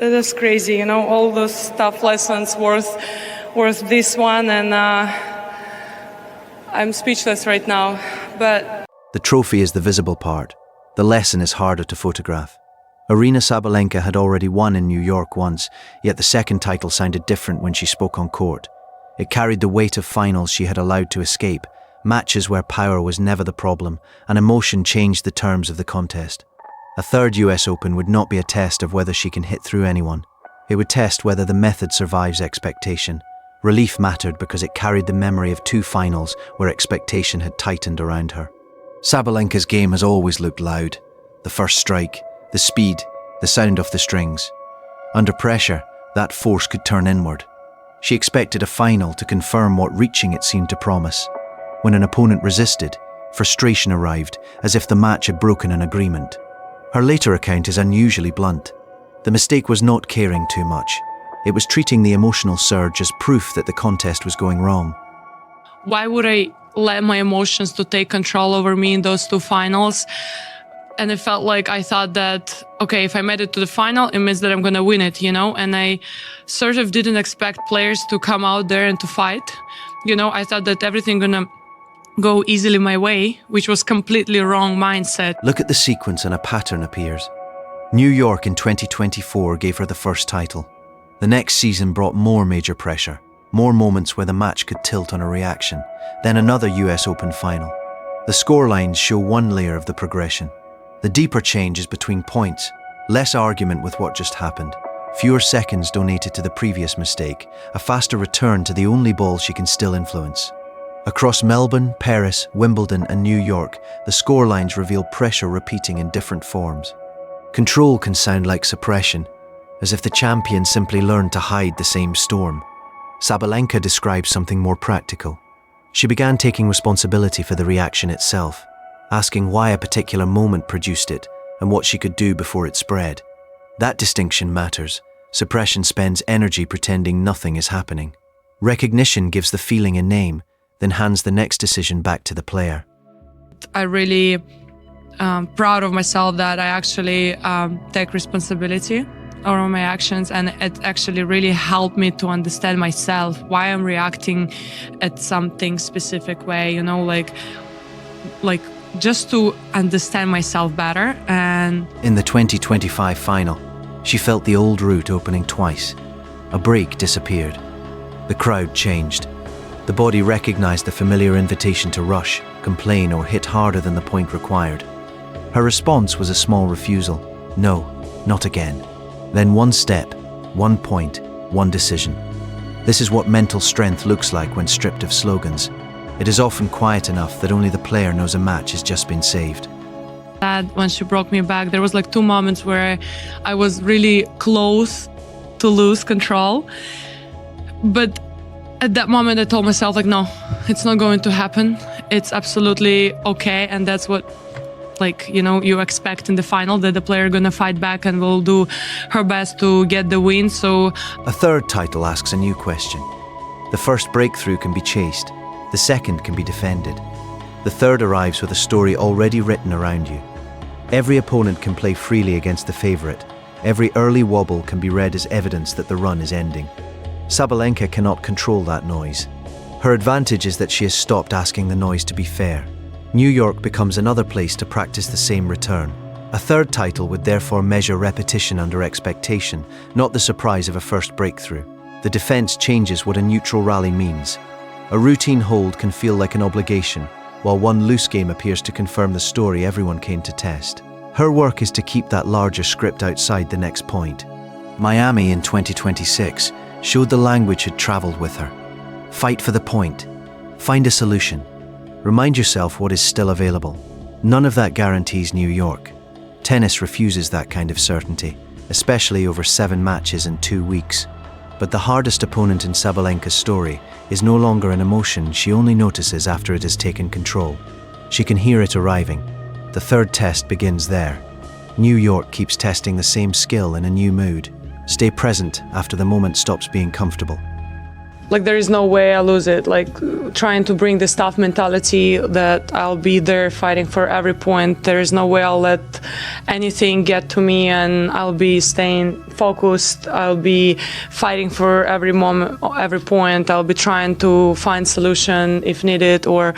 That is crazy, all those tough lessons worth this one, and I'm speechless right now. But the trophy is the visible part. The lesson is harder to photograph. Aryna Sabalenka had already won in New York once, yet the second title sounded different when she spoke on court. It carried the weight of finals she had allowed to escape, matches where power was never the problem, and emotion changed the terms of the contest. A third US Open would not be a test of whether she can hit through anyone. It would test whether the method survives expectation. Relief mattered because it carried the memory of 2 finals where expectation had tightened around her. Sabalenka's game has always looked loud. The first strike, the speed, the sound of the strings. Under pressure, that force could turn inward. She expected a final to confirm what reaching it seemed to promise. When an opponent resisted, frustration arrived, as if the match had broken an agreement. Her later account is unusually blunt. The mistake was not caring too much. It was treating the emotional surge as proof that the contest was going wrong. why would I let my emotions to take control over me in those 2 finals? And it felt like I thought that, okay, if I made it to the final, it means that I'm going to win it, And I sort of didn't expect players to come out there and to fight. I thought that everything going to go easily my way, which was completely wrong mindset. Look at the sequence and a pattern appears. New York in 2024 gave her the first title. The next season brought more major pressure, more moments where the match could tilt on a reaction, then another US Open final. The scorelines show one layer of the progression. The deeper change is between points, less argument with what just happened, fewer seconds donated to the previous mistake, a faster return to the only ball she can still influence. Across Melbourne, Paris, Wimbledon and New York, the scorelines reveal pressure repeating in different forms. Control can sound like suppression, as if the champion simply learned to hide the same storm. Sabalenka describes something more practical. She began taking responsibility for the reaction itself, asking why a particular moment produced it and what she could do before it spread. That distinction matters. Suppression spends energy pretending nothing is happening. Recognition gives the feeling a name, then hands the next decision back to the player. I'm really proud of myself that I actually take responsibility over my actions, and it actually really helped me to understand myself, why I'm reacting at something specific way, like just to understand myself better. And in the 2025 final, she felt the old route opening twice. A break disappeared. The crowd changed. The body recognized the familiar invitation to rush, complain, or hit harder than the point required. Her response was a small refusal. No, not again. Then one step, one point, one decision. This is what mental strength looks like when stripped of slogans. It is often quiet enough that only the player knows a match has just been saved. When she brought me back, there was like 2 moments where I was really close to lose control. But at that moment, I told myself, no, it's not going to happen. It's absolutely okay. And that's what, you expect in the final, that the player gonna fight back and will do her best to get the win. So a third title asks a new question. The first breakthrough can be chased. The second can be defended. The third arrives with a story already written around you. Every opponent can play freely against the favorite. Every early wobble can be read as evidence that the run is ending. Sabalenka cannot control that noise. Her advantage is that she has stopped asking the noise to be fair. New York becomes another place to practice the same return. A third title would therefore measure repetition under expectation, not the surprise of a first breakthrough. The defense changes what a neutral rally means. A routine hold can feel like an obligation, while one loose game appears to confirm the story everyone came to test. Her work is to keep that larger script outside the next point. Miami in 2026 showed the language had traveled with her. Fight for the point. Find a solution. Remind yourself what is still available. None of that guarantees New York. Tennis refuses that kind of certainty, especially over 7 matches in 2 weeks. But the hardest opponent in Sabalenka's story is no longer an emotion she only notices after it has taken control. She can hear it arriving. The third test begins there. New York keeps testing the same skill in a new mood. Stay present after the moment stops being comfortable. Like there is no way I lose it. Like trying to bring this tough mentality that I'll be there fighting for every point. There is no way I'll let anything get to me, and I'll be staying focused. I'll be fighting for every moment, every point. I'll be trying to find solution if needed, or